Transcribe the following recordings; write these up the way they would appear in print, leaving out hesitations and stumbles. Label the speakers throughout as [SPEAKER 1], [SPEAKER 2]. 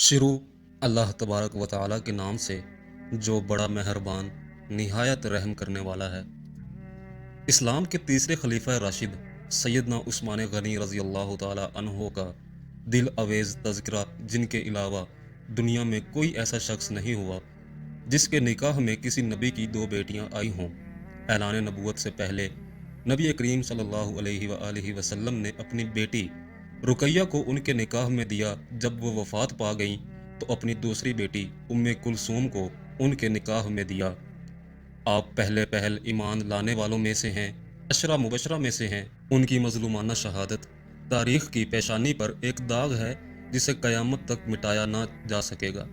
[SPEAKER 1] شروع اللہ تبارک و تعالی کے نام سے جو بڑا مہربان نہایت رحم کرنے والا ہے۔ اسلام کے تیسرے خلیفہ راشد سیدنا عثمان غنی رضی اللہ تعالی عنہ کا دل اویز تذکرہ، جن کے علاوہ دنیا میں کوئی ایسا شخص نہیں ہوا جس کے نکاح میں کسی نبی کی دو بیٹیاں آئی ہوں۔ اعلان نبوت سے پہلے نبی کریم صلی اللہ علیہ وآلہ وسلم نے اپنی بیٹی رقیہ کو ان کے نکاح میں دیا۔ جب وہ وفات پا گئیں تو اپنی دوسری بیٹی ام کلثوم کو ان کے نکاح میں دیا۔ آپ پہلے پہل ایمان لانے والوں میں سے ہیں، عشرہ مبشرہ میں سے ہیں۔ ان کی مظلومانہ شہادت تاریخ کی پیشانی پر ایک داغ ہے جسے قیامت تک مٹایا نہ جا سکے گا۔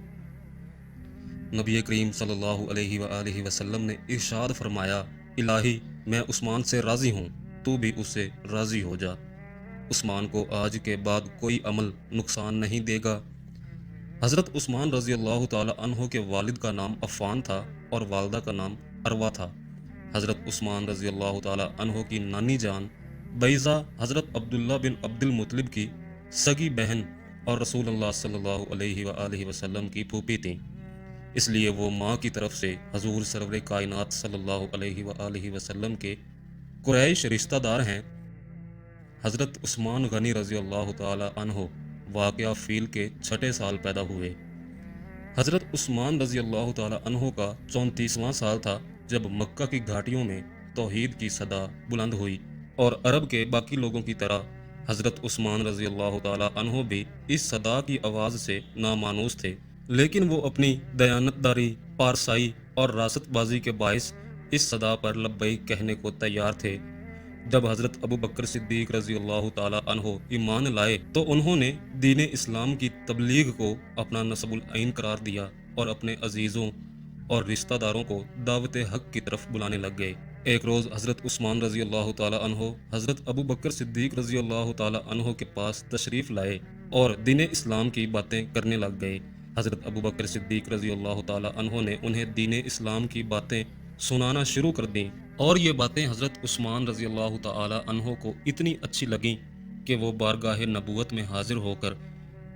[SPEAKER 1] نبی کریم صلی اللہ علیہ وآلہ وسلم نے ارشاد فرمایا، الہی میں عثمان سے راضی ہوں، تو بھی اس سے راضی ہو جا۔ عثمان کو آج کے بعد کوئی عمل نقصان نہیں دے گا۔ حضرت عثمان رضی اللہ تعالی عنہ کے والد کا نام عفان تھا اور والدہ کا نام عروہ تھا۔ حضرت عثمان رضی اللہ تعالی عنہ کی نانی جان بیضہ حضرت عبداللہ بن عبد المطلب کی سگی بہن اور رسول اللہ صلی اللہ علیہ وآلہ وسلم کی پھوپھی تھیں، اس لیے وہ ماں کی طرف سے حضور سرور کائنات صلی اللہ علیہ وآلہ وسلم کے قریش رشتہ دار ہیں۔ حضرت عثمان غنی رضی اللہ تعالی عنہ واقعہ فیل کے 6 سال پیدا ہوئے۔ حضرت عثمان رضی اللہ تعالی عنہ کا 34واں سال تھا جب مکہ کی گھاٹیوں میں توحید کی صدا بلند ہوئی، اور عرب کے باقی لوگوں کی طرح حضرت عثمان رضی اللہ تعالی عنہ بھی اس صدا کی آواز سے نامانوس تھے، لیکن وہ اپنی دیانتداری، پارسائی اور راست بازی کے باعث اس صدا پر لبیک کہنے کو تیار تھے۔ جب حضرت ابو بکر صدیق رضی اللہ تعالی عنہ ایمان لائے تو انہوں نے دین اسلام کی تبلیغ کو اپنا نصب العین قرار دیا اور اپنے عزیزوں اور رشتہ داروں کو دعوت حق کی طرف بلانے لگ گئے۔ ایک روز حضرت عثمان رضی اللہ تعالی عنہ حضرت ابو بکر صدیق رضی اللہ تعالی عنہ کے پاس تشریف لائے اور دین اسلام کی باتیں کرنے لگ گئے۔ حضرت ابو بکر صدیق رضی اللہ تعالی عنہ نے انہیں دین اسلام کی باتیں سنانا شروع کر دیں، اور یہ باتیں حضرت عثمان رضی اللہ تعالی عنہ کو اتنی اچھی لگیں کہ وہ بارگاہ نبوت میں حاضر ہو کر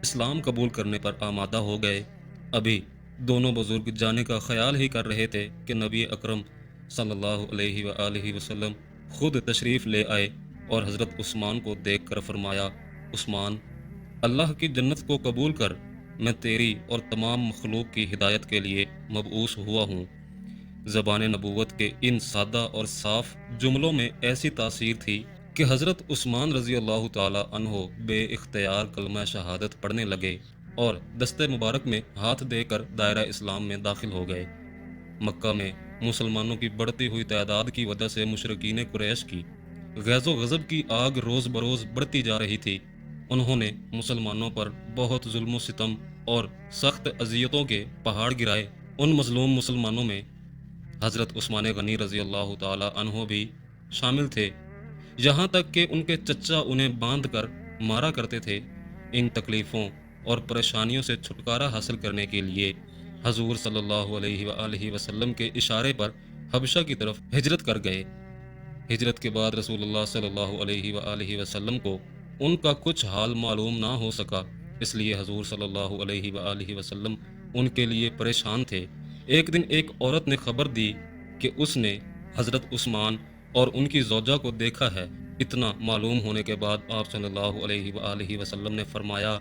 [SPEAKER 1] اسلام قبول کرنے پر آمادہ ہو گئے۔ ابھی دونوں بزرگ جانے کا خیال ہی کر رہے تھے کہ نبی اکرم صلی اللہ علیہ وآلہ وسلم خود تشریف لے آئے اور حضرت عثمان کو دیکھ کر فرمایا، عثمان، اللہ کی جنت کو قبول کر، میں تیری اور تمام مخلوق کی ہدایت کے لیے مبعوث ہوا ہوں۔ زبان نبوت کے ان سادہ اور صاف جملوں میں ایسی تاثیر تھی کہ حضرت عثمان رضی اللہ تعالی عنہ بے اختیار کلمہ شہادت پڑھنے لگے اور دست مبارک میں ہاتھ دے کر دائرہ اسلام میں داخل ہو گئے۔ مکہ میں مسلمانوں کی بڑھتی ہوئی تعداد کی وجہ سے مشرکین قریش کی غیظ و غضب کی آگ روز بروز بڑھتی جا رہی تھی۔ انہوں نے مسلمانوں پر بہت ظلم و ستم اور سخت اذیتوں کے پہاڑ گرائے۔ ان مظلوم مسلمانوں میں حضرت عثمان غنی رضی اللہ تعالی عنہ بھی شامل تھے، یہاں تک کہ ان کے چچا انہیں باندھ کر مارا کرتے تھے۔ ان تکلیفوں اور پریشانیوں سے چھٹکارا حاصل کرنے کے لیے حضور صلی اللہ علیہ وآلہ وسلم کے اشارے پر حبشہ کی طرف ہجرت کر گئے۔ ہجرت کے بعد رسول اللہ صلی اللہ علیہ وآلہ وسلم کو ان کا کچھ حال معلوم نہ ہو سکا، اس لیے حضور صلی اللہ علیہ وآلہ وسلم ان کے لیے پریشان تھے۔ ایک دن ایک عورت نے خبر دی کہ اس نے حضرت عثمان اور ان کی زوجہ کو دیکھا ہے۔ اتنا معلوم ہونے کے بعد آپ صلی اللہ علیہ وآلہ وسلم نے فرمایا،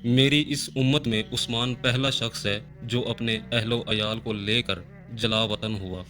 [SPEAKER 1] میری اس امت میں عثمان پہلا شخص ہے جو اپنے اہل و عیال کو لے کر جلا وطن ہوا۔